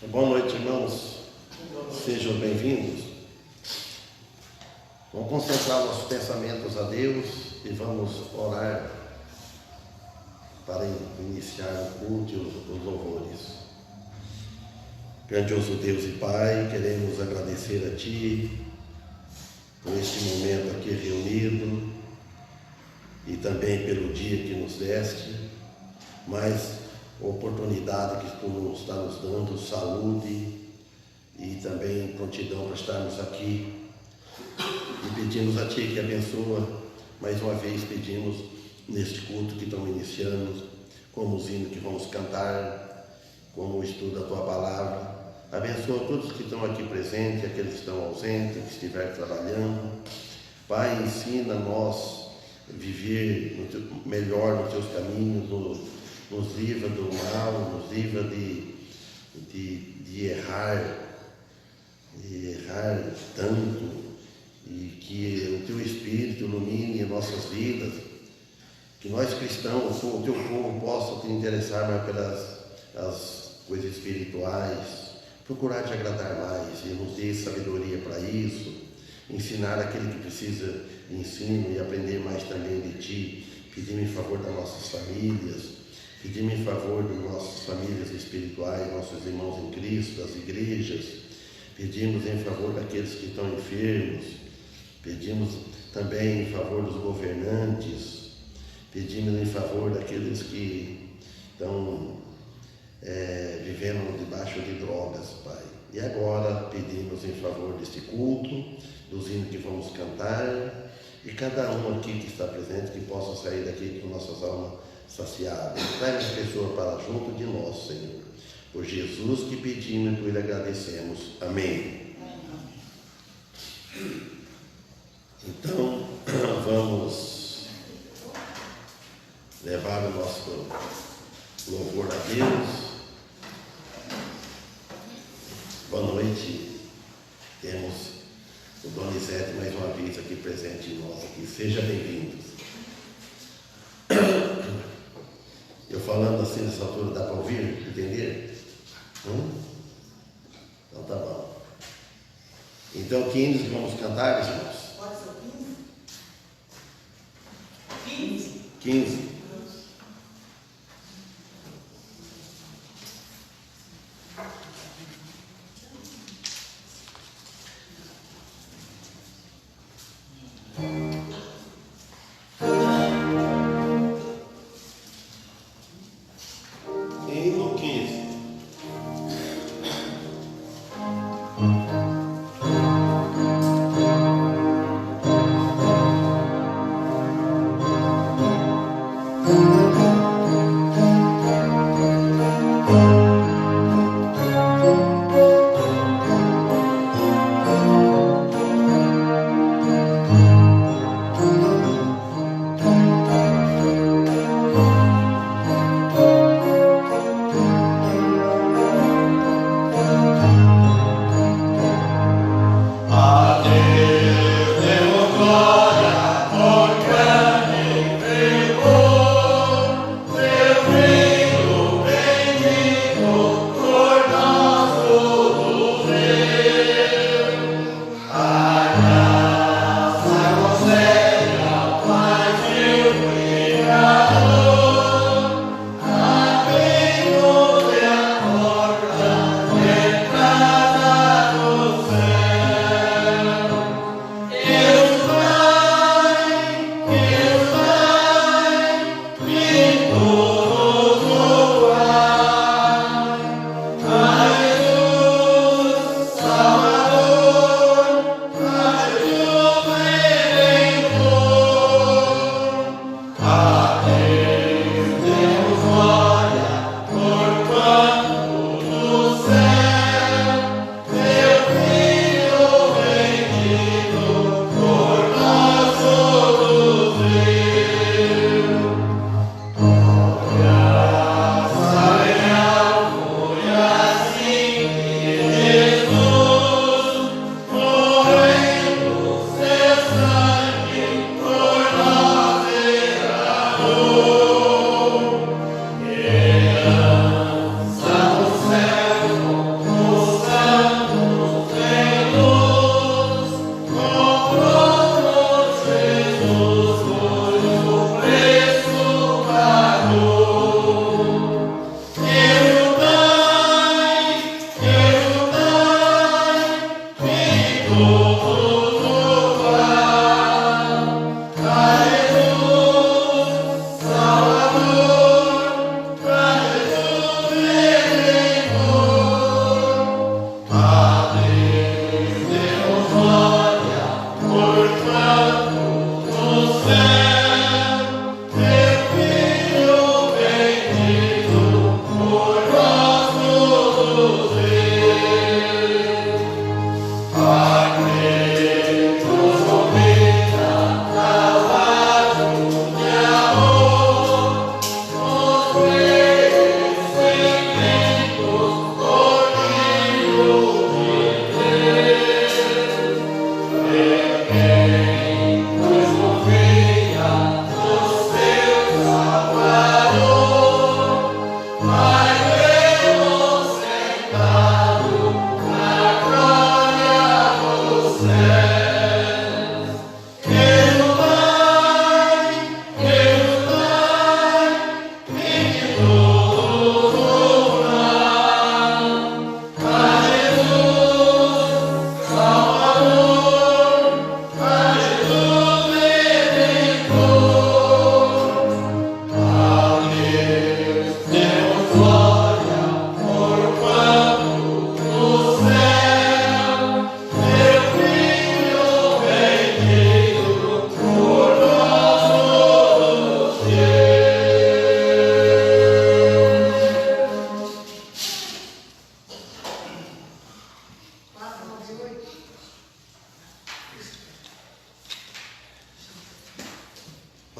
Boa noite, irmãos. Sejam bem-vindos. Vamos concentrar nossos pensamentos a Deus e vamos orar para iniciar o culto e os louvores. Grandioso Deus e Pai, queremos agradecer a Ti por este momento aqui reunido e também pelo dia que nos deste, mais oportunidade que Tu nos está nos dando, saúde e também prontidão para estarmos aqui. E pedimos a Ti que abençoa, mais uma vez pedimos neste culto que estamos iniciando, como os hinos que vamos cantar, como o estudo da Tua Palavra. Abençoa todos que estão aqui presentes, aqueles que estão ausentes, que estiverem trabalhando. Pai, ensina-nós a viver melhor nos Teus caminhos, nos livra do mal, nos livra de errar tanto, e que o Teu Espírito ilumine nossas vidas, que nós cristãos, o Teu povo, possa te interessar mais pelas as coisas espirituais, procurar te agradar mais e nos dê sabedoria para isso, ensinar aquele que precisa de ensino e aprender mais também de Ti. Pedimos em favor das nossas famílias, pedimos em favor das nossas famílias espirituais, nossos irmãos em Cristo, das igrejas, pedimos em favor daqueles que estão enfermos, pedimos também em favor dos governantes, pedimos em favor daqueles que estão vivendo debaixo de drogas, Pai. E agora pedimos em favor deste culto, dos hinos que vamos cantar, e cada um aqui que está presente, que possa sair daqui com nossas almas saciadas. Traz as pessoas para junto de nós, Senhor. Por Jesus que pedimos e por Ele agradecemos. Amém. Então, vamos levar o nosso louvor a Deus. Boa noite. Temos o Donizete mais uma vez aqui presente em nós aqui. Seja bem-vindos. Eu falando assim nessa altura, dá para ouvir? Entender? Então tá bom. Então, que hinos que vamos cantar, irmãos? Pode ser 15? 15. Hino 15.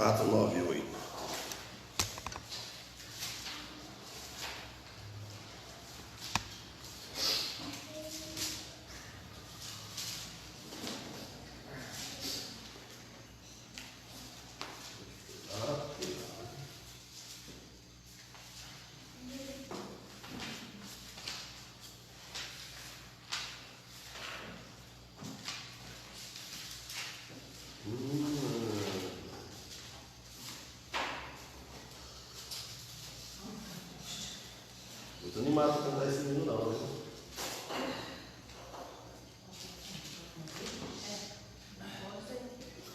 498. Muito animado para cantar esse menino não, né?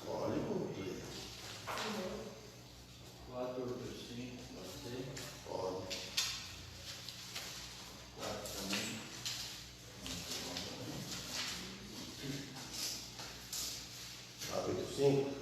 Olha o play. 4, 5, gostei. Pode. 4 também. 485.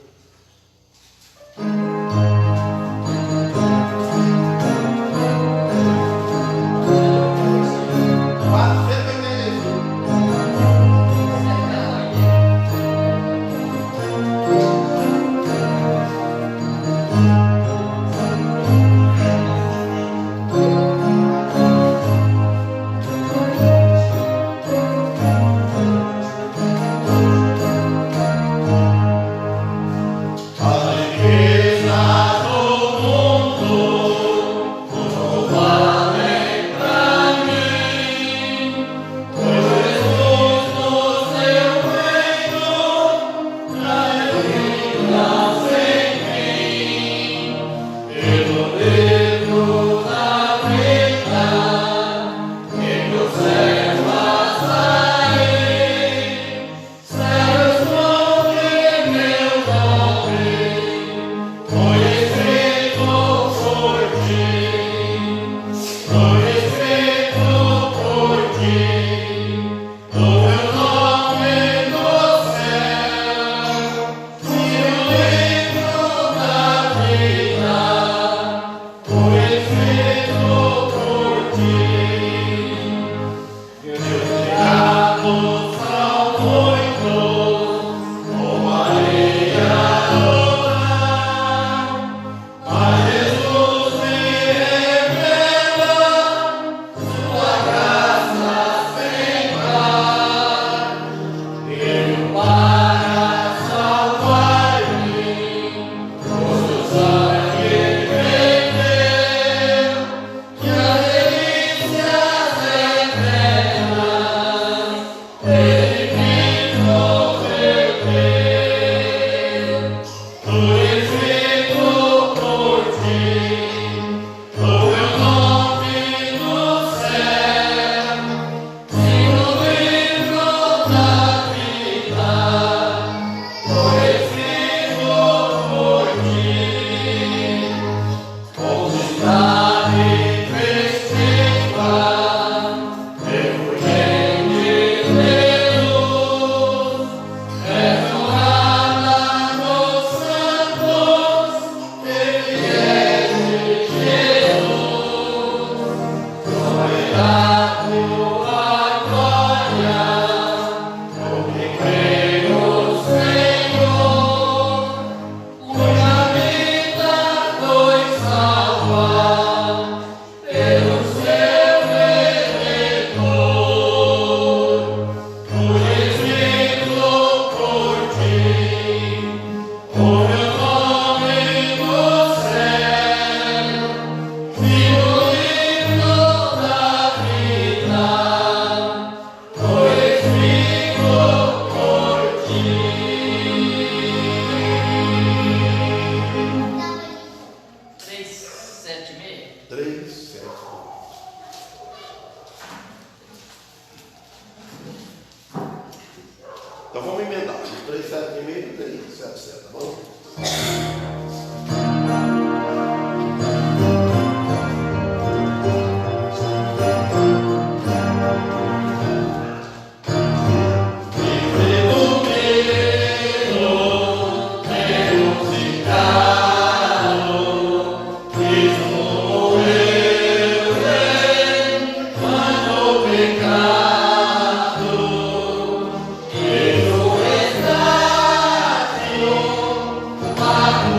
Então vamos emendar. 376 e 377, tá bom? Amor.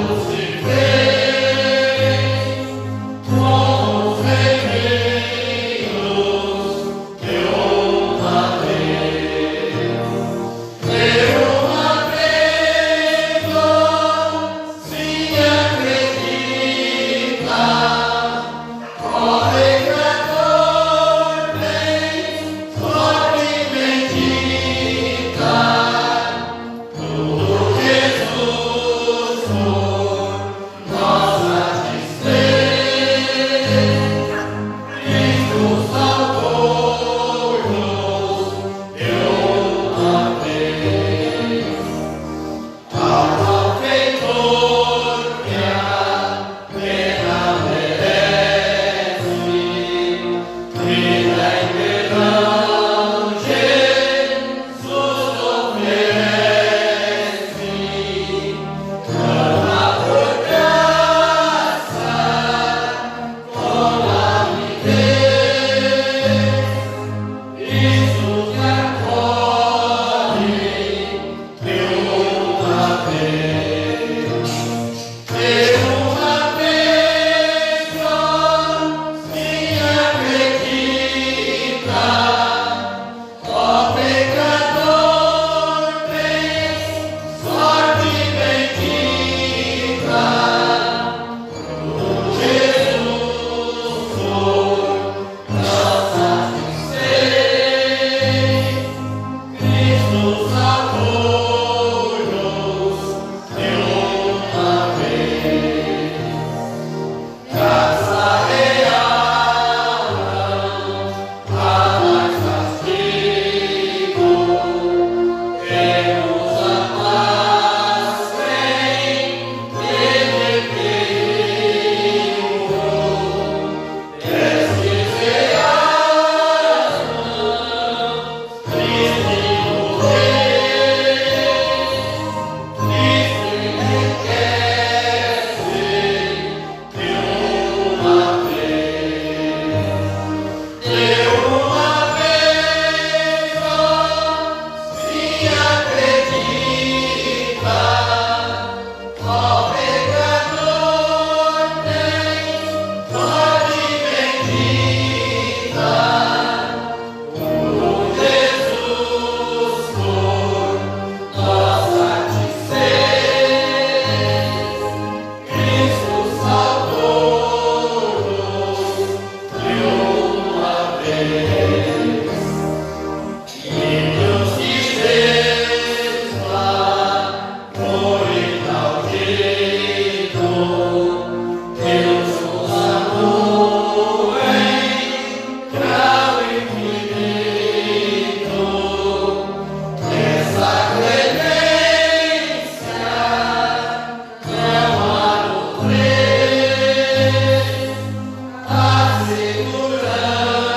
segurança.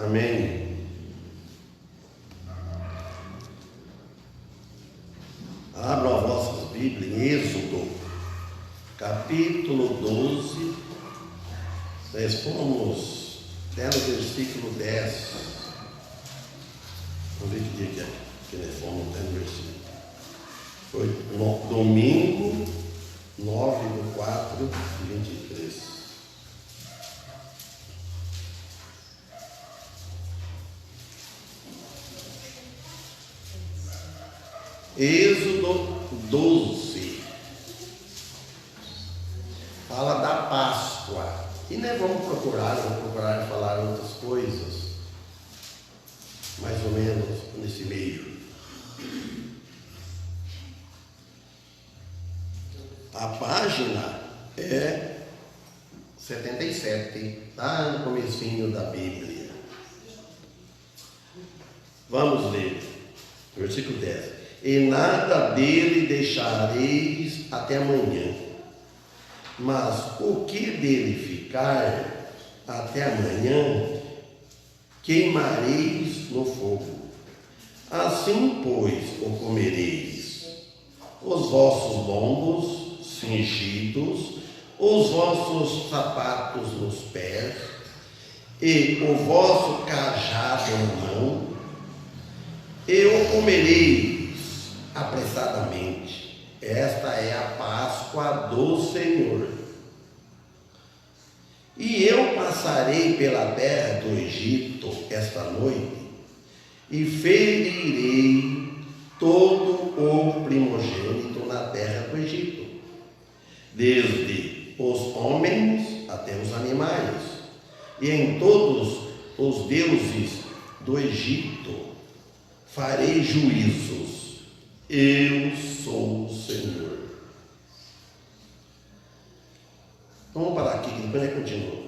Amém. Abram as vossas Bíblias em Êxodo, capítulo 12. Nós fomos até no versículo 10. Vamos ver que dia que é que nós fomos até no versículo. Foi no domingo 9/4/23. Êxodo 12 fala da Páscoa. E nós vamos procurar falar outras coisas, mais ou menos nesse meio. A página é 77, lá no comecinho da Bíblia. Vamos ler, versículo 10. E nada dele deixareis até amanhã, mas o que dele ficar até amanhã, queimareis no fogo. Assim, pois, o comereis, os vossos lombos cingidos, os vossos sapatos nos pés, e o vosso cajado na mão, e o comereis apressadamente. Esta é a Páscoa do Senhor. E eu passarei pela terra do Egito esta noite, e ferirei todo o primogênito na terra do Egito, desde os homens até os animais, e em todos os deuses do Egito farei juízos. Eu sou o Senhor. Vamos parar aqui, que depois ele continua.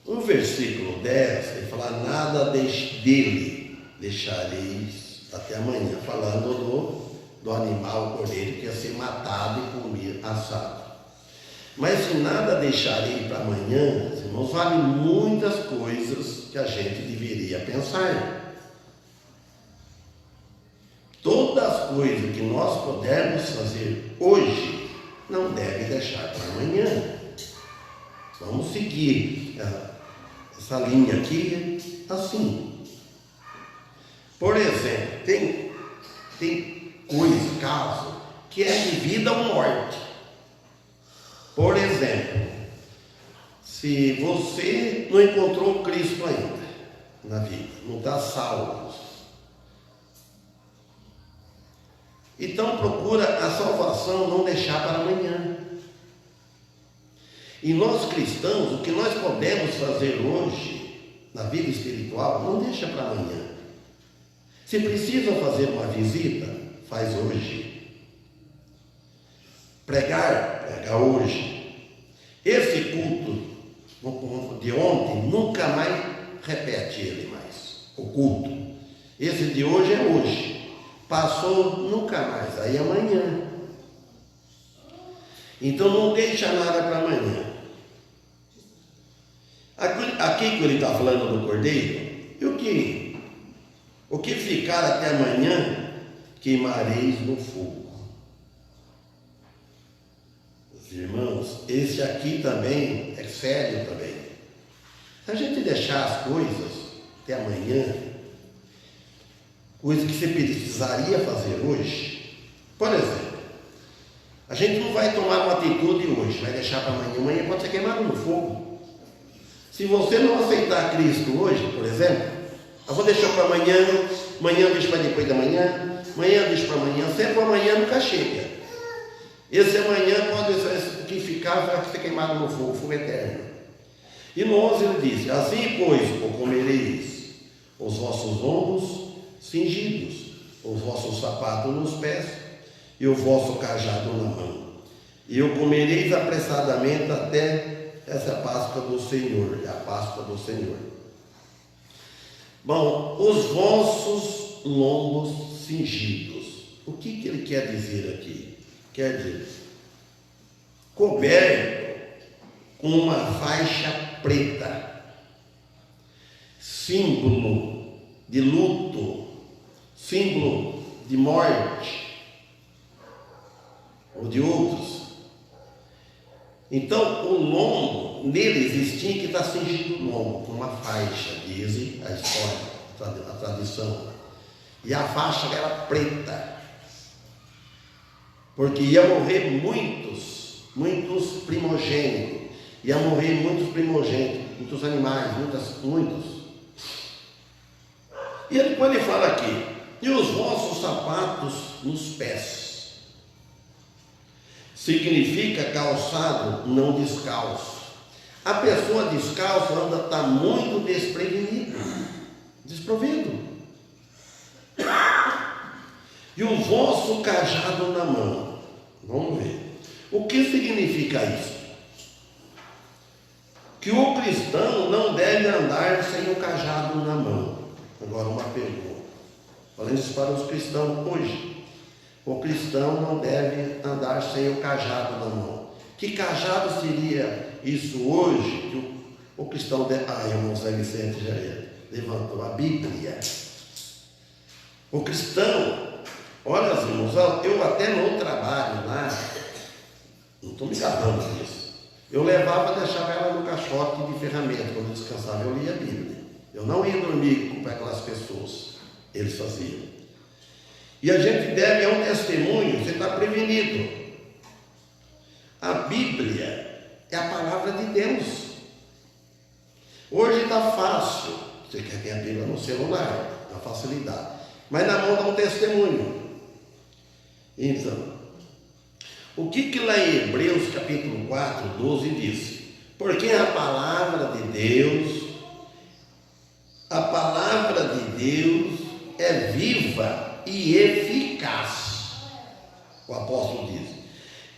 No versículo 10, ele fala: nada dele deixareis até amanhã, falando do animal cordeiro que ia ser matado e comido, assado. Mas se nada deixarei para amanhã, irmãos, vale muitas coisas que a gente deveria pensar. Todas as coisas que nós pudermos fazer hoje, não deve deixar para amanhã. Vamos seguir essa linha aqui assim. Por exemplo, tem coisas, casos, que é de vida ou morte. Por exemplo, se você não encontrou Cristo ainda na vida, não está salvo, então procura a salvação não deixar para amanhã. E nós cristãos, o que nós podemos fazer hoje na vida espiritual, não deixa para amanhã. Se precisa fazer uma visita, faz hoje. Pregar, prega hoje. Esse culto de ontem, nunca mais repete ele mais, o culto. Esse de hoje é hoje. Passou, nunca mais, aí amanhã. Então não deixa nada para amanhã. Aqui que ele está falando do cordeiro, e o que ficar até amanhã, queimareis no fogo. Irmãos, esse aqui também é sério também. Se a gente deixar as coisas até amanhã, coisa que você precisaria fazer hoje, por exemplo, a gente não vai tomar uma atitude hoje, vai deixar para amanhã, amanhã pode ser queimado no fogo. Se você não aceitar Cristo hoje, por exemplo, eu vou deixar para amanhã, amanhã eu deixo para depois da manhã, amanhã eu deixo para amanhã, sempre amanhã nunca chega. Esse amanhã pode ser que ficar, vai ser queimado no fogo, fogo eterno. E no 11 ele diz: assim, pois, o comereis os vossos lombos cingidos, os vossos sapatos nos pés e o vosso cajado na mão. E o comereis apressadamente até essa Páscoa do Senhor, é a Páscoa do Senhor. Bom, os vossos lombos cingidos. O que ele quer dizer aqui? Quer dizer, coberto com uma faixa preta, símbolo de luto, símbolo de morte, ou de outros. Então, o lombo, neles tinha que estar cingido o lombo com uma faixa, diz a história, a tradição. E a faixa era preta, porque ia morrer muitos primogênitos, ia morrer muitos primogênitos, muitos animais, muitos. E ele, quando ele fala aqui, e os vossos sapatos nos pés, significa calçado, não descalço. A pessoa descalça está muito desprovido. E o vosso cajado na mão. Vamos ver. O que significa isso? Que o cristão não deve andar sem o cajado na mão. Agora uma pergunta. Falando isso para os cristãos hoje. O cristão não deve andar sem o cajado na mão. Que cajado seria isso hoje? Que o cristão deve... irmão Zé Vicente já levantou a Bíblia. O cristão, olha, irmãos, eu até no trabalho lá, não estou me gabando disso, eu deixava ela no caixote de ferramenta, quando eu descansava, eu lia a Bíblia. Eu não ia dormir com aquelas pessoas, eles faziam. E a gente deve, é um testemunho, você está prevenido. A Bíblia é a palavra de Deus. Hoje está fácil, você quer ter a Bíblia no celular, na facilidade. Mas na mão dá um testemunho. Então, o que lá em Hebreus capítulo 4, 12 diz? Porque a palavra de Deus é viva e eficaz. O apóstolo diz.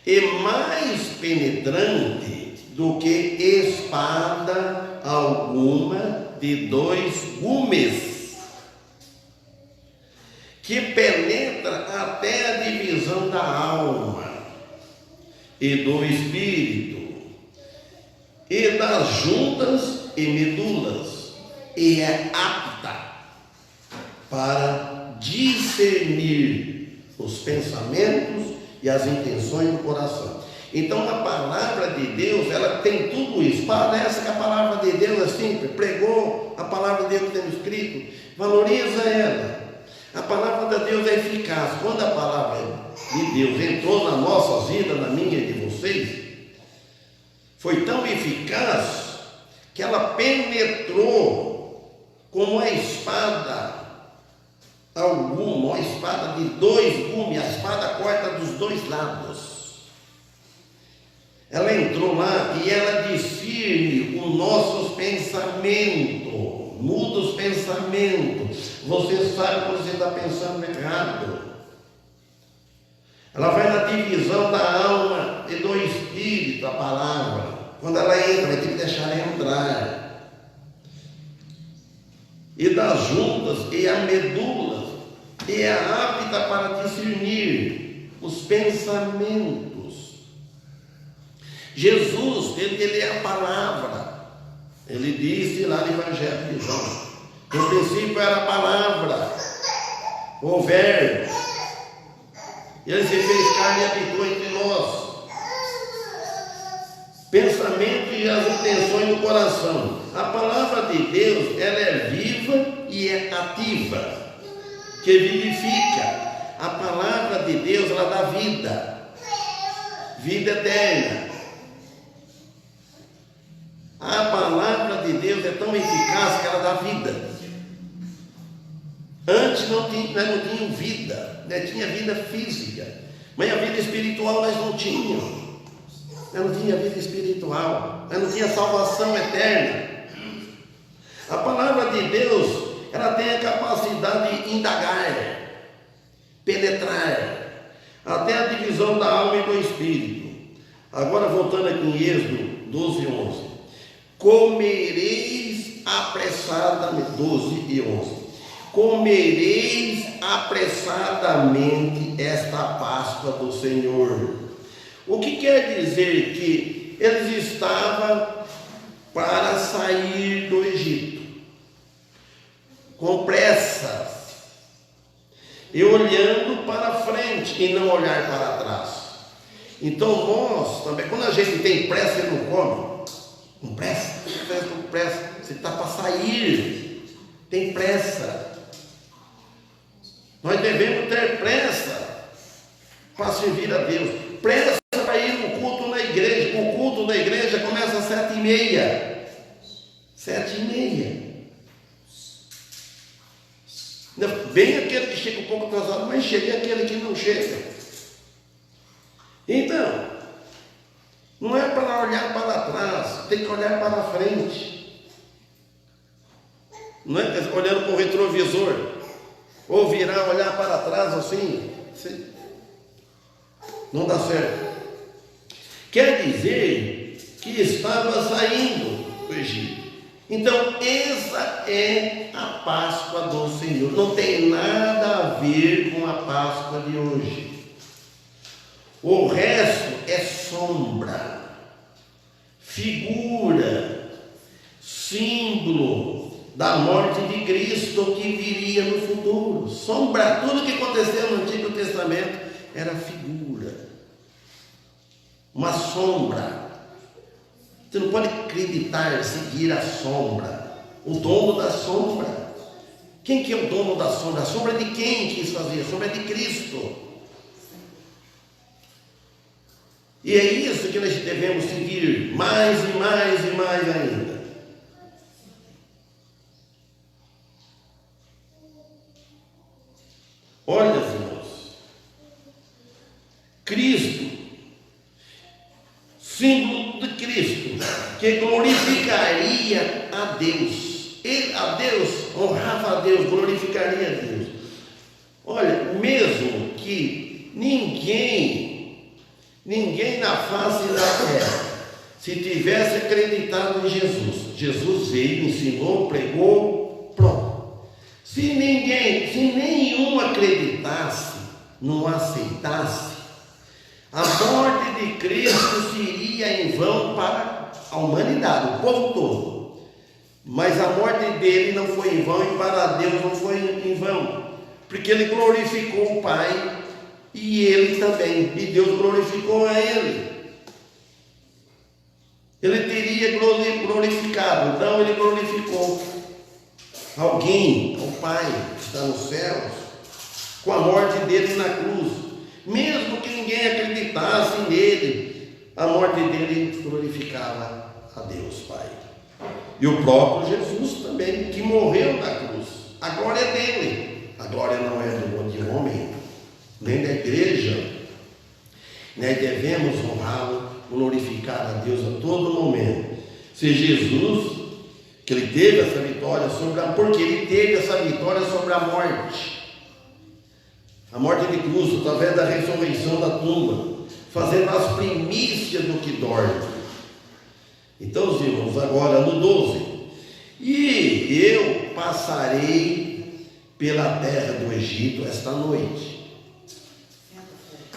E mais penetrante do que espada alguma de 2 gumes, que penetra até a divisão da alma e do espírito, e das juntas e medulas, e é apta para discernir os pensamentos e as intenções do coração. Então a palavra de Deus, ela tem tudo isso. Parece que a palavra de Deus é simples, pregou a palavra de Deus que temos escrito, valoriza ela. A palavra de Deus é eficaz. Quando a palavra de Deus entrou na nossa vida, na minha e de vocês, foi tão eficaz que ela penetrou como uma espada alguma, uma espada de 2 gumes, a espada corta dos 2 lados. Ela entrou lá e ela discerne os nossos pensamentos, muda os pensamentos. Você sabe quando você está pensando errado. Ela vai na divisão da alma e do espírito, a palavra. Quando ela entra, vai ter que deixar ela entrar. E das juntas e a medula, e é apta para discernir os pensamentos. Jesus, ele é a palavra. Ele disse lá no Evangelho de João: no princípio era a palavra, o verbo, ele se fez carne e habitou entre nós. Pensamento e as intenções do coração. A palavra de Deus, ela é viva e é ativa, que vivifica. A palavra de Deus, ela dá vida, vida eterna. A palavra de Deus é tão eficaz que ela dá vida. Antes nós não tínhamos vida, né? Tinha vida física, mas a vida espiritual nós não tínhamos. Nós não tinha vida espiritual, nós não tinha salvação eterna. A palavra de Deus, ela tem a capacidade de indagar, penetrar, até a divisão da alma e do espírito. Agora voltando aqui em Êxodo 12, 11. Comereis apressadamente, 12 e 11. Comereis apressadamente esta Páscoa do Senhor. O que quer dizer? Que eles estavam para sair do Egito. e olhando para frente e não olhar para trás. Então nós também, quando a gente tem pressa, ele não come. Com pressa, com pressa. Você está para sair, tem pressa. Nós devemos ter pressa para servir a Deus. Pressa para ir no culto na igreja. O culto na igreja começa às 7h30. 7h30. Bem aquele que chega um pouco atrasado, mas chega aquele que não chega. Então, não é para olhar para trás, tem que olhar para frente. Não é olhando para o retrovisor, ou virar, olhar para trás assim. Não dá certo. Quer dizer que estava saindo do Egito. Então, essa é a Páscoa do Senhor. Não tem nada a ver com a Páscoa de hoje. O resto é sombra, figura, símbolo da morte de Cristo que viria no futuro. Sombra, tudo que aconteceu no Antigo Testamento era figura, uma sombra. Você não pode acreditar, seguir a sombra, o dono da sombra. Quem que é o dono da sombra? A sombra de quem quis fazer? A sombra de Cristo. E é isso que nós devemos seguir mais e mais e mais ainda. Olha, irmãos, Cristo, símbolo de Cristo, que glorificaria a Deus. A Deus, honrava a Deus, glorificaria a Deus. Olha, mesmo que ninguém na face da terra, se tivesse acreditado em Jesus, Jesus veio, ensinou, pregou, pronto. Se nenhum acreditasse, não aceitasse, a morte de Cristo seria em vão para a humanidade, o povo todo. Mas a morte dele não foi em vão e para Deus não foi em vão, porque ele glorificou o Pai e ele também, e Deus glorificou a ele. Ele teria glorificado, então ele glorificou alguém, o Pai que está nos céus, com a morte dele na cruz. Mesmo que ninguém acreditasse nele, a morte dele glorificava a Deus Pai. E o próprio Jesus também, que morreu na cruz. A glória é dele. A glória não é de homem, nem da igreja. Nós devemos honrá-lo, glorificar a Deus a todo momento. Se Jesus, que ele teve essa vitória porque ele teve essa vitória sobre a morte. A morte de cruz, através da ressurreição da tumba, fazendo as primícias do que dorme. Então, irmãos, agora no 12. E eu passarei pela terra do Egito esta noite,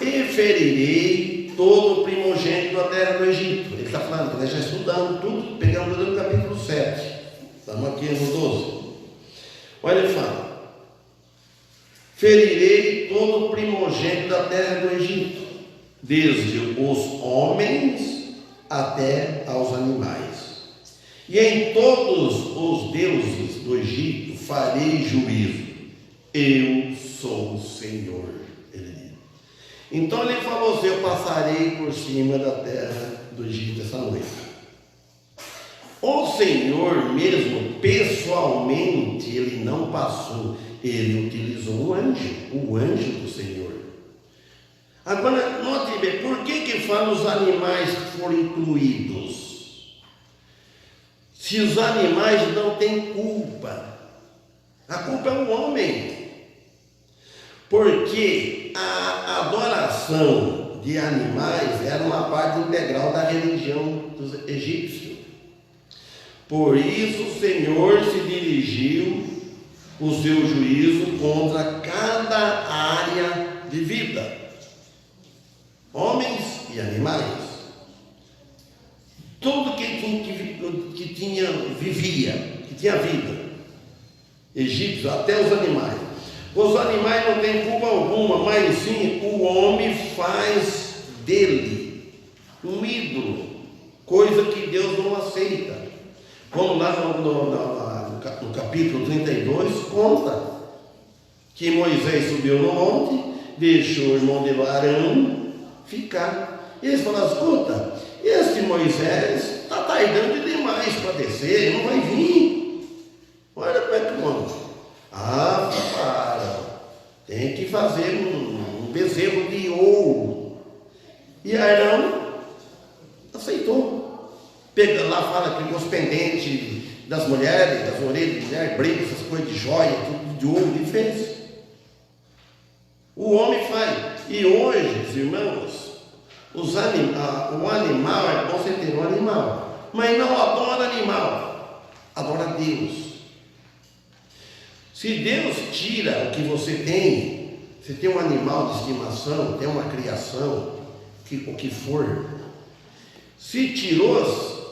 e ferirei todo o primogênito da terra do Egito. Ele está falando, nós já estudamos tudo, pegamos tudo no capítulo 7. Estamos aqui no 12. Olha, ele fala: ferirei todo o primogênito da terra do Egito, desde os homens até aos animais. E em todos os deuses do Egito farei juízo. Eu sou o Senhor, ele diz. Então ele falou assim: eu passarei por cima da terra do Egito essa noite. O Senhor mesmo, pessoalmente, ele não passou, ele utilizou um anjo, o anjo do Senhor. Agora, note bem, por que fala os animais que foram incluídos? Se os animais não têm culpa, a culpa é o homem. Porque a adoração de animais era uma parte integral da religião dos egípcios. Por isso o Senhor se dirigiu o seu juízo contra cada área de vida, homens e animais. Tudo que tinha vida, egípcios, até os animais. Os animais não têm culpa alguma, mas sim o homem faz dele um ídolo, coisa que Deus não aceita. Como lá no capítulo 32 conta que Moisés subiu no monte, deixou o irmão dele Arão ficar. E eles falaram: escuta, esse Moisés está tardando demais para descer, não vai vir. Olha como é que manda. Para, tem que fazer um bezerro de ouro. E Arão aceitou. Pega lá, fala que os pendentes das mulheres, das orelhas de mulher, brinco, essas coisas de joia, tudo de ouro, ele fez. O homem faz. E hoje, irmãos, o animal, é bom você ter um animal, mas não adora animal, adora Deus. Se Deus tira o que você tem um animal de estimação, tem uma criação, o que for, se tirou,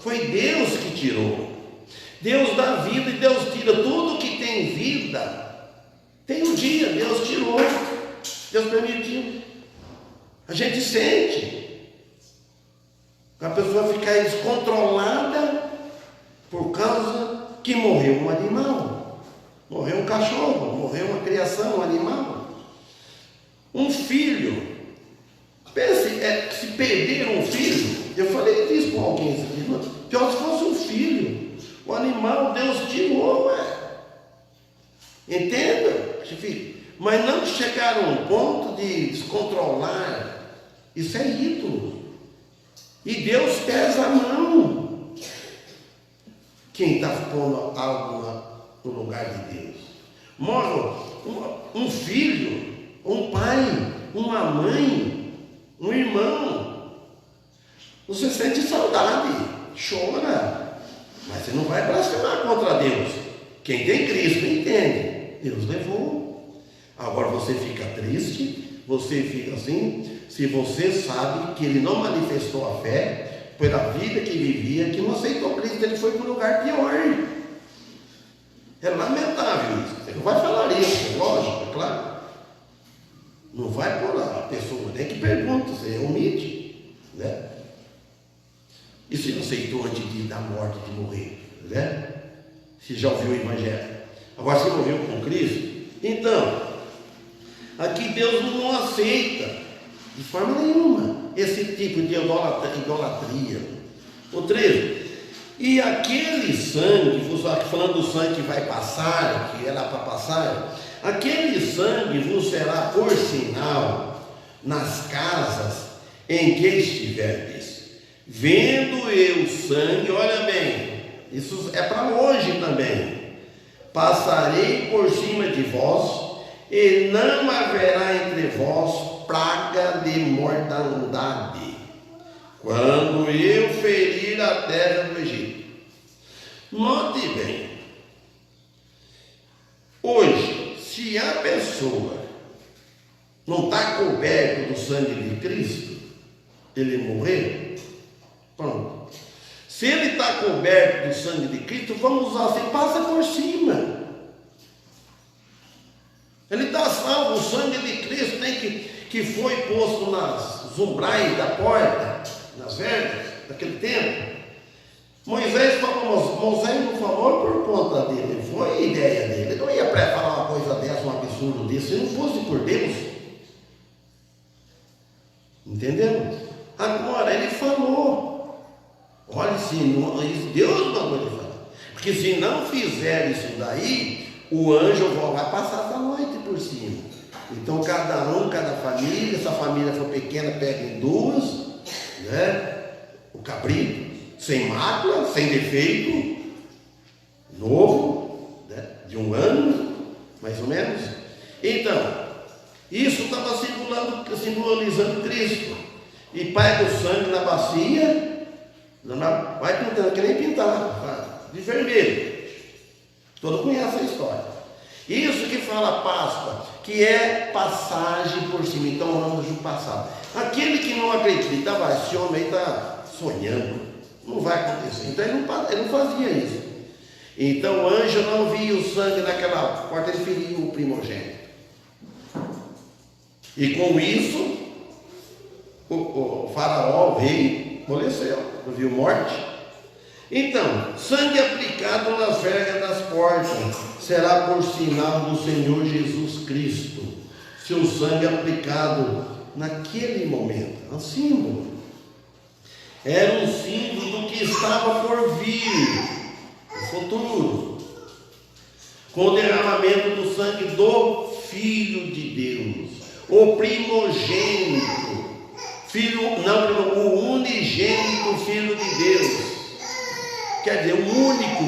foi Deus que tirou. Deus dá vida e Deus tira tudo que tem vida. Tem um dia, Deus tirou, Deus permitiu. A gente sente. A pessoa fica descontrolada por causa que morreu um animal, morreu um cachorro, morreu uma criação, um animal. Um filho. Pense, se perder um filho, eu falei disso com alguém aqui, pior se fosse um filho. O animal Deus tirou, entenda? Mas não chegar a um ponto de descontrolar. Isso é ídolo. E Deus pesa a mão. Quem está pondo algo no lugar de Deus? Morre um filho, um pai, uma mãe, um irmão. Você sente saudade, chora, mas você não vai blasfemar contra Deus. Quem tem Cristo entende. Deus levou. Agora você fica triste, você fica assim, se você sabe que ele não manifestou a fé pela vida que vivia, que não aceitou Cristo, ele foi para um lugar pior. É lamentável isso. Você não vai falar isso, é lógico, é claro. Não vai por lá, a pessoa nem que pergunta, você omite, né? E se não aceitou antes da morte, de morrer, né? Se já ouviu o Evangelho. Agora, se morreu com Cristo, então, aqui Deus não aceita, de forma nenhuma, esse tipo de idolatria. O 13. E aquele sangue, falando do sangue que vai passar, que era para passar, aquele sangue vos será por sinal nas casas em que estiverdes. Vendo eu sangue, olha bem, isso é para hoje também. Passarei por cima de vós, e não haverá entre vós praga de mortandade, quando eu ferir a terra do Egito. Note bem, hoje, se a pessoa não está coberto do sangue de Cristo, ele morrer, pronto. Se ele está coberto do sangue de Cristo, vamos usar assim, passa por cima. Ele está salvo, o sangue de Cristo que foi posto nas umbrais da porta, nas vergas daquele tempo. Moisés não falou por conta dele, foi ideia dele. Ele não ia preparar uma coisa dessa, um absurdo desse, se não fosse por Deus. Entendeu? Agora ele falou. Olha, se Deus mandou ele falar. Porque se não fizer isso daí, o anjo vai passar essa noite por cima. Então cada família, se a família for pequena, pega em duas, né? O cabrito, sem mácula, sem defeito, novo, né? De 1 ano, mais ou menos. Então, isso estava simbolizando Cristo. E pega o sangue na bacia, vai pintando, que nem pintar, de vermelho. Todo conhece a história. Isso que fala Páscoa, que é passagem por cima. Então o anjo passava. Aquele que não acreditava, esse homem aí está sonhando, não vai acontecer. Então ele não fazia isso. Então o anjo não via o sangue naquela porta, ele feriu o primogênito. E com isso, o faraó, o rei, amoleceu, viu morte. Então, sangue aplicado nas vergas das portas será por sinal do Senhor Jesus Cristo. Seu sangue aplicado naquele momento, um símbolo. Era um símbolo do que estava por vir, no futuro, com o derramamento do sangue do Filho de Deus, o primogênito, o unigênito Filho de Deus, quer dizer, o único,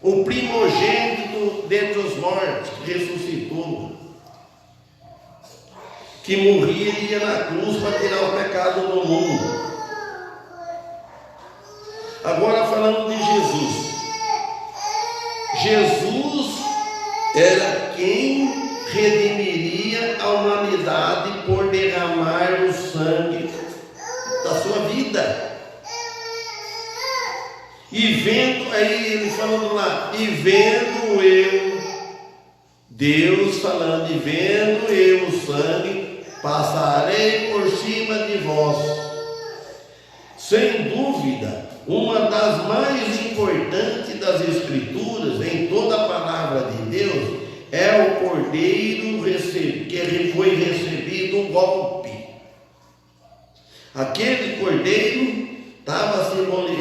o primogênito dentre os mortos, que ressuscitou, que morria e ia na cruz para tirar o pecado do mundo. Agora falando de Jesus. Jesus era quem redimiria a humanidade por derramar o sangue da sua vida. E vendo, aí ele falando lá, e vendo eu, Deus falando, e vendo eu o sangue, passarei por cima de vós. Sem dúvida, uma das mais importantes das Escrituras, em toda a palavra de Deus, é o cordeiro que foi recebido um golpe. Aquele cordeiro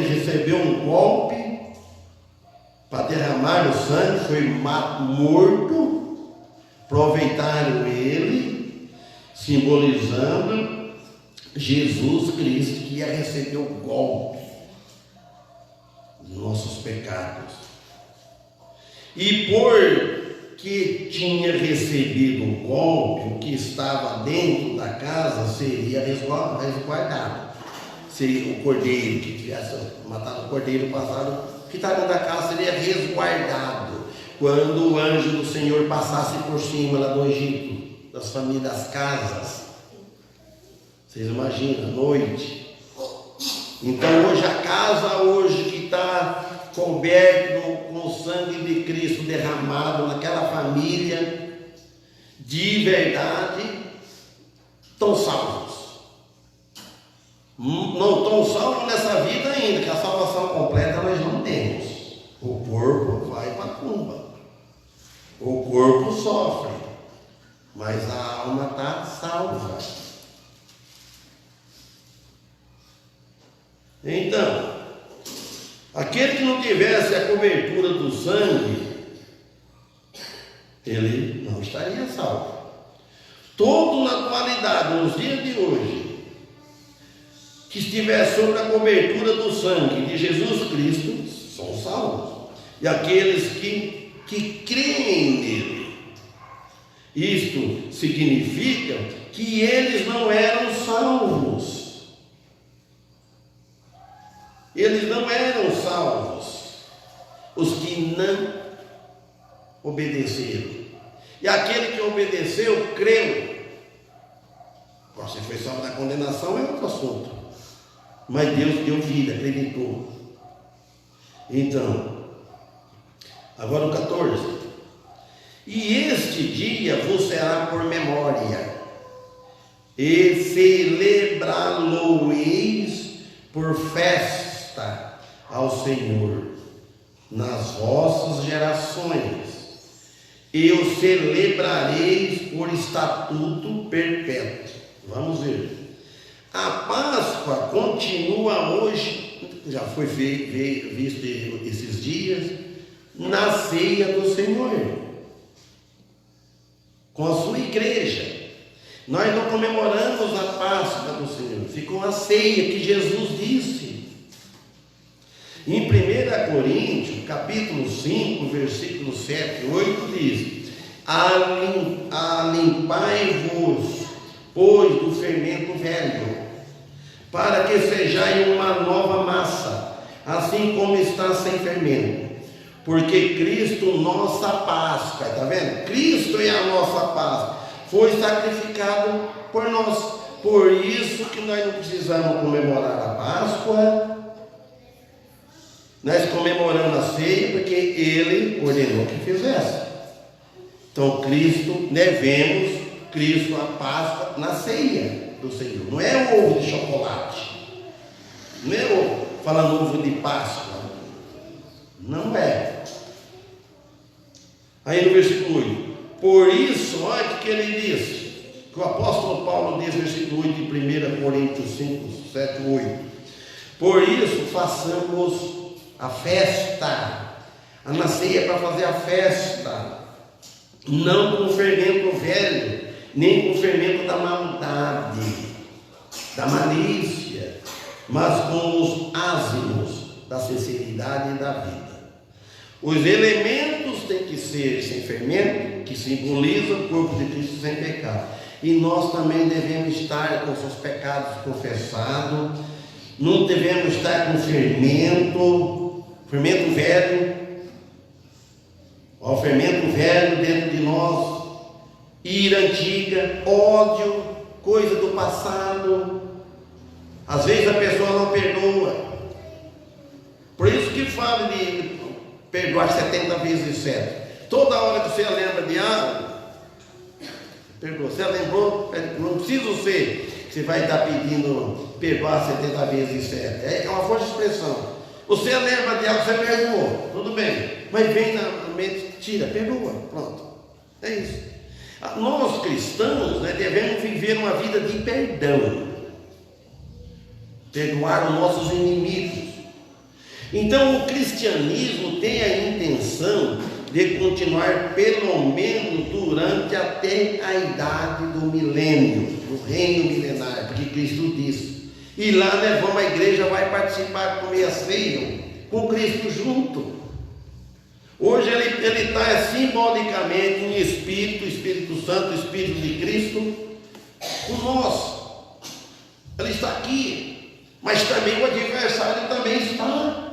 recebeu um golpe para derramar o sangue, foi morto, aproveitaram ele, simbolizando Jesus Cristo, que ia receber o golpe dos nossos pecados. E porque tinha recebido o golpe, o que estava dentro da casa seria resguardado. Se o cordeiro que tivesse matado o cordeiro passado, o que está dentro da casa seria resguardado quando o anjo do Senhor passasse por cima lá do Egito, das famílias, das casas. Vocês imaginam, à noite. Então hoje a casa que está coberta com o sangue de Cristo derramado naquela família, de verdade, estão salvos. Não estão salvos nessa vida ainda, que a salvação completa nós não temos. O corpo vai para a tumba, o corpo sofre, mas a alma está salva. Então, aquele que não tivesse a cobertura do sangue, ele não estaria salvo. Todo na atualidade, nos dias de hoje, que estiver sobre a cobertura do sangue de Jesus Cristo, são salvos. E aqueles que creem nele. Isto significa que eles não eram salvos. Eles não eram salvos, os que não obedeceram. E aquele que obedeceu, creu. Se foi salvo da condenação é outro assunto. Mas Deus deu vida, acreditou. Então, agora o 14. E este dia vos será por memória, e celebrá-lo-eis por festa ao Senhor nas vossas gerações, e o celebrareis por estatuto perpétuo. Vamos ver. A Páscoa continua hoje, já foi visto esses dias, na ceia do Senhor, com a sua igreja. Nós não comemoramos a Páscoa do Senhor, ficou a ceia que Jesus disse. Em 1 Coríntios, capítulo 5, versículo 7 e 8, diz: Alimpai-vos, pois, do fermento velho, para que sejais uma nova massa, assim como está sem fermento. Porque Cristo, nossa Páscoa, está vendo? Cristo é a nossa Páscoa, foi sacrificado por nós. Por isso que nós não precisamos comemorar a Páscoa. Nós comemoramos a ceia porque Ele ordenou que fizesse. Então Cristo, devemos Cristo a Páscoa na ceia do Senhor. Não é o ovo de chocolate, não é o falando ovo de Páscoa, não é. Aí no versículo 8, por isso, olha o que ele diz, que o apóstolo Paulo diz no versículo 8 de 1 Coríntios 5, 7, 8, por isso façamos a festa. A ceia é para fazer a festa, não com fermento velho, nem com fermento da maldade, da malícia, mas com os ázimos da sinceridade e da vida. Os elementos têm que ser sem fermento, que simboliza o corpo de Cristo sem pecado. E nós também devemos estar com seus pecados confessados, não devemos estar com fermento velho. O fermento velho dentro de nós, ira antiga, ódio, coisa do passado. Às vezes a pessoa não perdoa. Por isso que fala de perdoar 70 vezes 7. Toda hora que você lembra de algo, perdoa. Você lembrou, não precisa ser que você vai estar pedindo perdoar 70 vezes 7. É uma força de expressão. Você lembra de algo, você perdoou, tudo bem. Mas vem na mente, tira, perdoa, pronto. É isso. Nós cristãos, né, devemos viver uma vida de perdão. Perdoar os nossos inimigos. Então o cristianismo tem a intenção de continuar pelo menos durante até a idade do milênio, do reino milenar, porque Cristo disse. E lá nós vamos, a igreja vai participar, comer a ceia com Cristo junto. Hoje ele está simbolicamente em Espírito, Espírito Santo, Espírito de Cristo, com nós. Ele está aqui, mas também o adversário também está.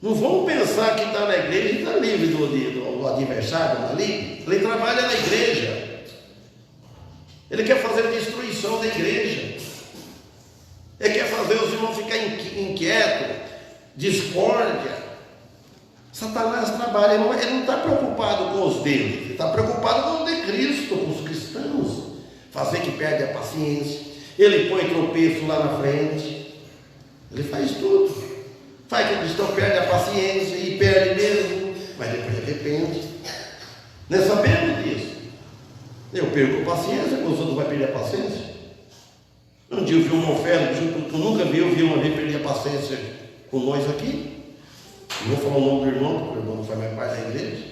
Não vamos pensar que está na igreja e está livre do adversário, do maligno. Ele trabalha na igreja. Ele quer fazer destruição da igreja. Ele quer fazer os irmãos ficarem inquietos, discórdia. Satanás trabalha, ele não está preocupado com os deles, ele está preocupado com o de Cristo, com os cristãos. Fazer que perde a paciência. Ele põe tropeço lá na frente. Ele faz tudo. Faz que o cristão perde a paciência e perde mesmo, mas depois arrepende. Nós sabemos disso. Eu perco a paciência, os outros vão perder a paciência. Um dia eu vi uma oferta que eu nunca vi, eu vi uma vez perder a paciência com nós aqui. Não vou falar o nome do irmão, porque o irmão não faz mais parte da igreja.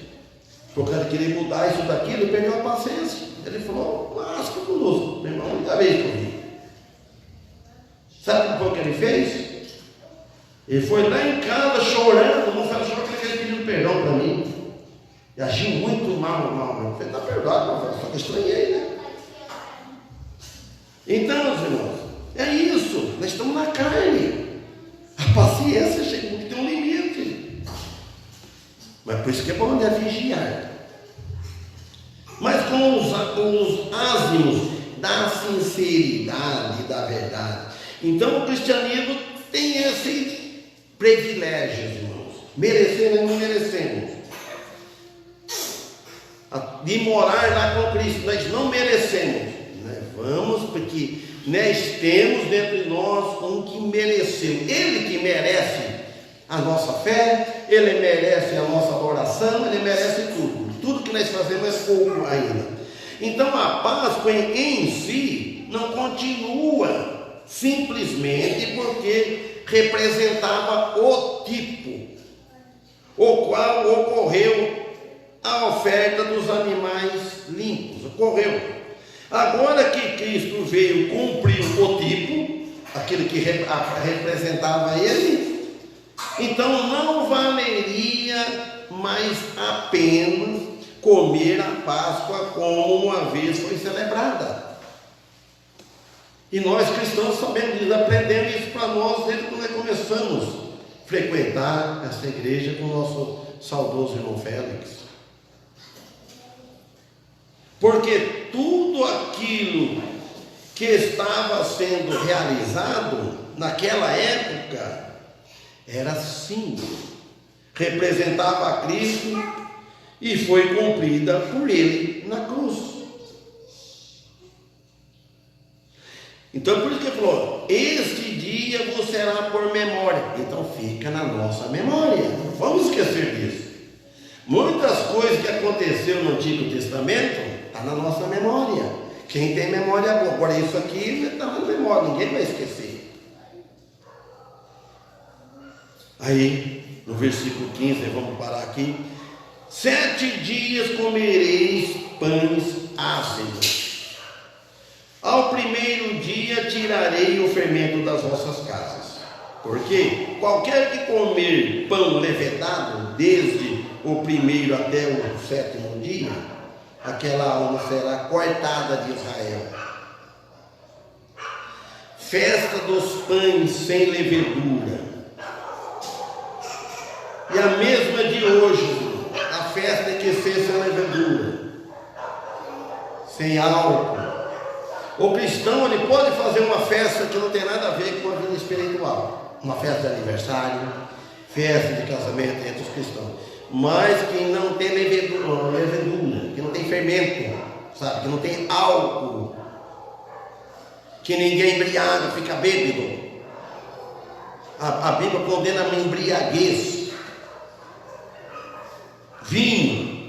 Por causa de querer mudar isso daqui, ele perdeu a paciência. Ele falou, lasca conosco, meu irmão, ainda vez que eu vi. Sabe o que ele fez? Ele foi lá em casa chorando, não falou, chorou que ele pediu perdão para mim. E agiu muito mal. Eu falei, está perdoado, só que estranhei, né? Então, meus irmãos, é isso, nós estamos na carne. A paciência chega que tem um limite. Mas por isso que é bom vigiar. Mas com os ázimos da sinceridade e da verdade. Então o cristianismo tem esse privilégio, irmãos. Merecemos ou não merecemos. De morar lá com Cristo. Nós não merecemos. Nós vamos porque nós temos dentro de nós um que mereceu. Ele que merece a nossa fé, ele merece a nossa adoração, ele merece tudo. Tudo que nós fazemos é pouco ainda. Então a Páscoa em si não continua simplesmente porque representava o tipo, o qual ocorreu a oferta dos animais limpos. Ocorreu. Agora que Cristo veio cumprir o tipo, aquele que representava ele, então não valeria mais a pena comer a Páscoa como uma vez foi celebrada. E nós cristãos sabemos disso, aprendemos isso para nós desde quando nós começamos a frequentar essa igreja com o nosso saudoso irmão Félix. Porque tudo aquilo que estava sendo realizado naquela época era símbolo, representava a Cristo e foi cumprida por ele na cruz. Então por isso que ele falou, este dia vos será por memória. Então fica na nossa memória, não vamos esquecer disso. Muitas coisas que aconteceram no Antigo Testamento está na nossa memória. Quem tem memória boa. Agora isso aqui está na memória, ninguém vai esquecer. Aí no versículo 15, vamos parar aqui. 7 dias comereis pães ácidos. Ao primeiro dia tirarei o fermento das vossas casas. Porque qualquer que comer pão levedado, desde o primeiro até o 7º dia, aquela alma será cortada de Israel. Festa dos pães sem levedura. E a mesma de hoje, a festa que ser sem levedura, sem álcool. O cristão, ele pode fazer uma festa que não tem nada a ver com a vida espiritual. Uma festa de aniversário, festa de casamento entre os cristãos. Mas que não tem levedura, que não tem fermento, sabe? Que não tem álcool. Que ninguém embriaga, fica bêbado. A Bíblia condena a embriaguez. Vinho.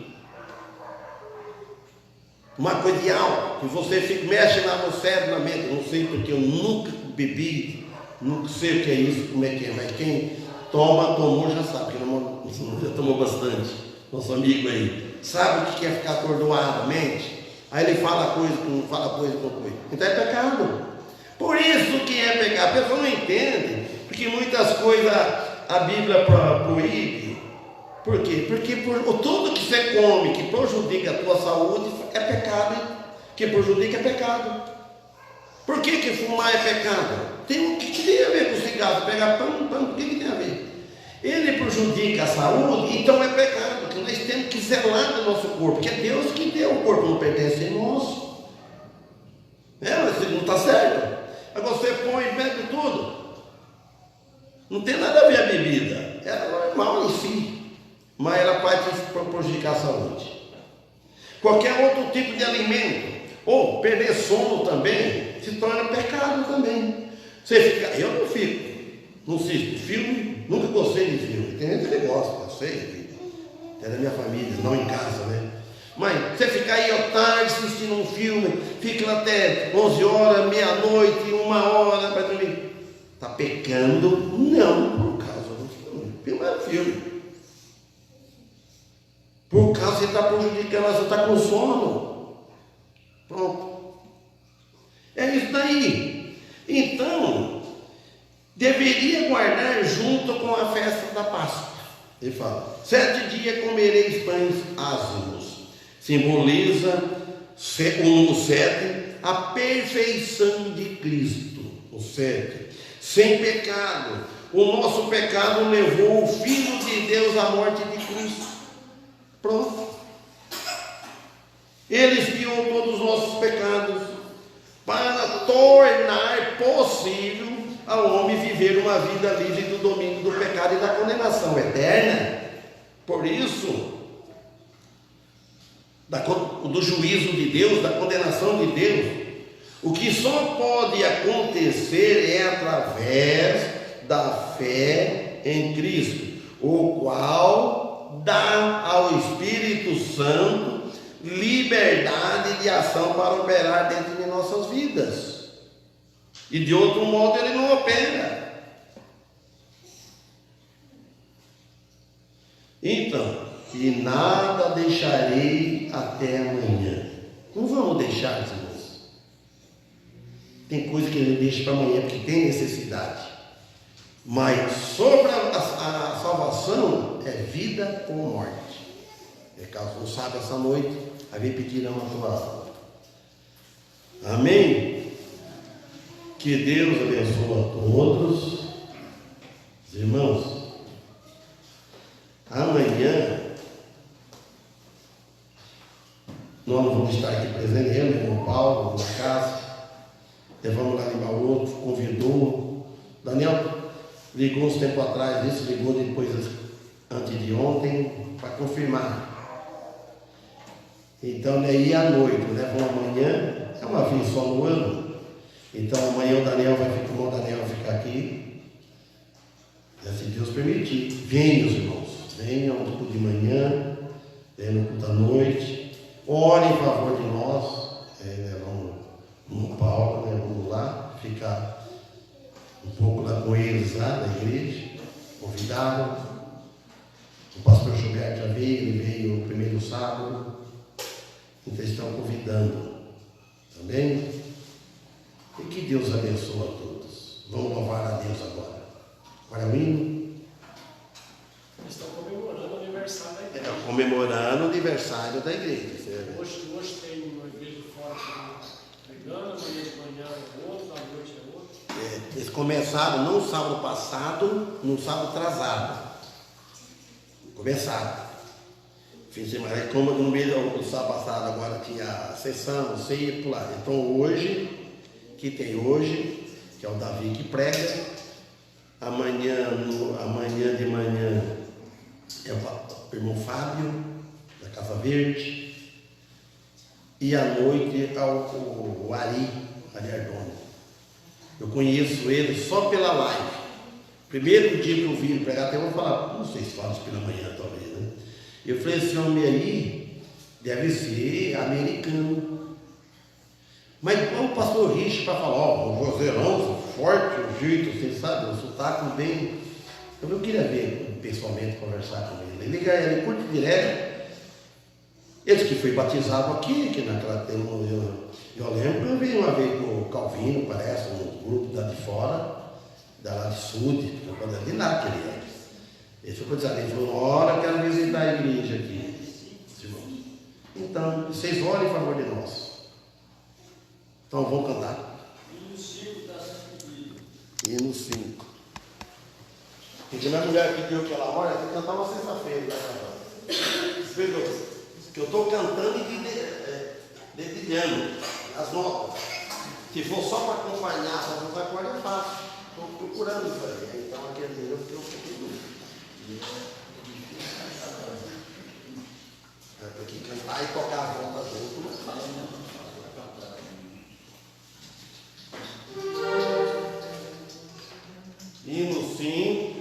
Uma coisa de álcool, que você mexe lá no cérebro, na mente. Não sei porque eu nunca bebi, nunca sei o que é isso, como é que é, mas quem tomou já sabe, porque já tomou bastante, nosso amigo aí, sabe o que é ficar atordoado, mente? Aí ele fala coisa com coisa. Então é pecado. Por isso que é pecado. A pessoa não entende, porque muitas coisas a Bíblia proíbe. Por quê? Porque tudo que você come que prejudica a tua saúde é pecado, hein? Que prejudica é pecado. Por que fumar é pecado? Tem o que tem a ver com cigarro? Pegar pão, o que tem a ver? Ele prejudica a saúde, então é pecado, porque nós temos que zelar do nosso corpo, porque é Deus que deu, o corpo não pertence a nós. Mas não está certo. Aí você põe e bebe tudo. Não tem nada a ver a bebida, é normal em si, mas ela pode prejudicar a saúde. Qualquer outro tipo de alimento, ou perder sono também, se torna pecado também. Eu não assisto filme, nunca gostei de filme. Tem gente que gosta, eu sei, é da minha família, não em casa, né? Mas você ficar aí à tarde assistindo um filme, fica lá até 11 horas, meia-noite, 1 hora para dormir. Está pecando? Não, por causa do filme. Filme é filme. Por causa você está prejudicando, você está com sono. Pronto. É isso daí. Então, deveria guardar junto com a festa da Páscoa. Ele fala, 7 dias comereis pães ázimos. Simboliza o número 7, a perfeição de Cristo. O 7. Sem pecado. O nosso pecado levou o Filho de Deus à morte de Cristo. Pronto. Ele expiou todos os nossos pecados para tornar possível ao homem viver uma vida livre do domínio do pecado e da condenação eterna. Por isso, do juízo de Deus, da condenação de Deus, o que só pode acontecer é através da fé em Cristo, o qual dá ao Espírito Santo liberdade de ação para operar dentro de nossas vidas. E de outro modo ele não opera. Então, e nada deixarei até amanhã. Não vamos deixar, irmãos. Tem coisa que ele deixa para amanhã porque tem necessidade. Mas sobre a salvação é vida ou morte. Caso não sabe essa noite, aí vem pedirão a tua alma. Amém? Que Deus abençoe a todos. Irmãos, amanhã nós não vamos estar aqui presentes, eu, meu irmão Paulo, na casa. Levamos lá em Baú, convidou. Daniel ligou uns tempo atrás, isso ligou depois, antes de ontem, para confirmar. Então, aí à noite, vão amanhã, é uma vez só no ano. Então amanhã o Daniel vai ficar aqui. E se Deus permitir, venham os irmãos, venham no culto de manhã, venham no culto da noite, orem em favor de nós, vamos no palco, vamos lá, ficar um pouco lá com eles lá na igreja, convidaram. O pastor Gilberto já veio, ele veio no primeiro sábado, então estão convidando, também. E que Deus abençoe a todos. Vamos louvar a Deus agora. Agora é o hino. Eles estão comemorando o aniversário da igreja. Comemorando o aniversário da igreja. Hoje tem uma igreja fora pregando, amanhã de manhã é outro, à noite é outro. Eles começaram não no sábado passado, no sábado atrasado. Começaram. Fim de semana, como no meio do sábado passado agora tinha a sessão, ceia, pular. Então hoje, que tem hoje, que é o Davi que prega, amanhã de manhã é o irmão Fábio, da Casa Verde, e à noite é o Ari Ardoni. Eu conheço ele só pela live. Primeiro dia que eu vi ele pregar, até vou falar, não sei se fala isso pela manhã talvez, né? Eu falei, esse homem aí deve ser americano. Mas o pastor Rich para falar, o vozeirão, forte, o jeito, você sabe, o sotaque bem. Eu queria ver pessoalmente, conversar com ele. Ele curte direto. Ele que foi batizado aqui, que naquela tempo eu lembro que eu vi uma vez com o Calvino, parece, um grupo da de fora, da lá de Sul, de lá que ele é. Ele foi batizado, ele falou, hora eu quero visitar a igreja aqui, irmãos. Então, vocês orem em favor de nós. Então vamos cantar. Hino 5. Porque minha mulher pediu que ela ore, tem que cantar uma sexta-feira. Que eu estou cantando e dedilhando as notas. Se for só para acompanhar, para não vai acordar é fácil. Estou procurando isso aí. Então aquele dinheiro que eu fiquei porque cantar e tocar as notas junto não é fácil, né? Hino 5.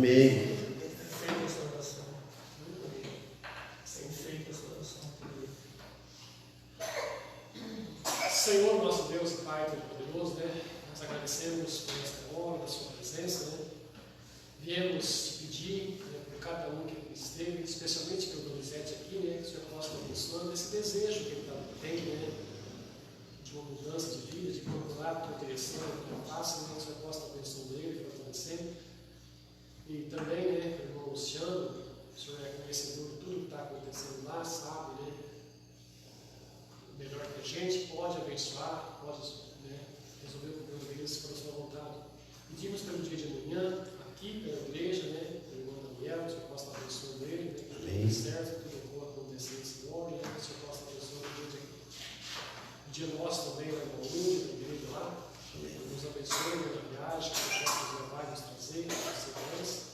Amém. Feita essa oração. Sem feita essa oração. Senhor, nosso Deus e Pai Todo-Poderoso, né? Nós agradecemos por esta hora, da sua presença, né? Viemos te pedir, né, por cada um que esteve, especialmente pelo Donizete aqui, né? Que o Senhor possa abençoando esse desejo que ele tem, né? De uma mudança de vida, de procurar a tua direção, a tua face, né? Que o Senhor possa abençoando ele, fortalecendo. E também, né, pelo irmão Luciano, o Senhor é conhecedor de tudo que está acontecendo lá, sabe, né? Melhor que a gente, pode abençoar, pode, né, resolver o problema deles se for a sua vontade. Pedimos pelo dia de amanhã, aqui pela igreja, né, pelo irmão Daniel, que o Senhor possa estar abençoando ele, né, que tudo certo, tudo ocorra acontecer, Senhor, né, que o Senhor possa abençoar o dia nosso também, lá em Baú, na igreja lá, nos abençoe na viagem, que o Senhor possa nos levar e nos trazer, com segurança.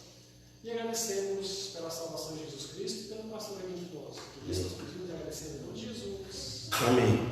E agradecemos pela salvação de Jesus Cristo e pelo pastor aqui de nós. Por isso nós pedimos e agradecemos em nome de Jesus. Amém.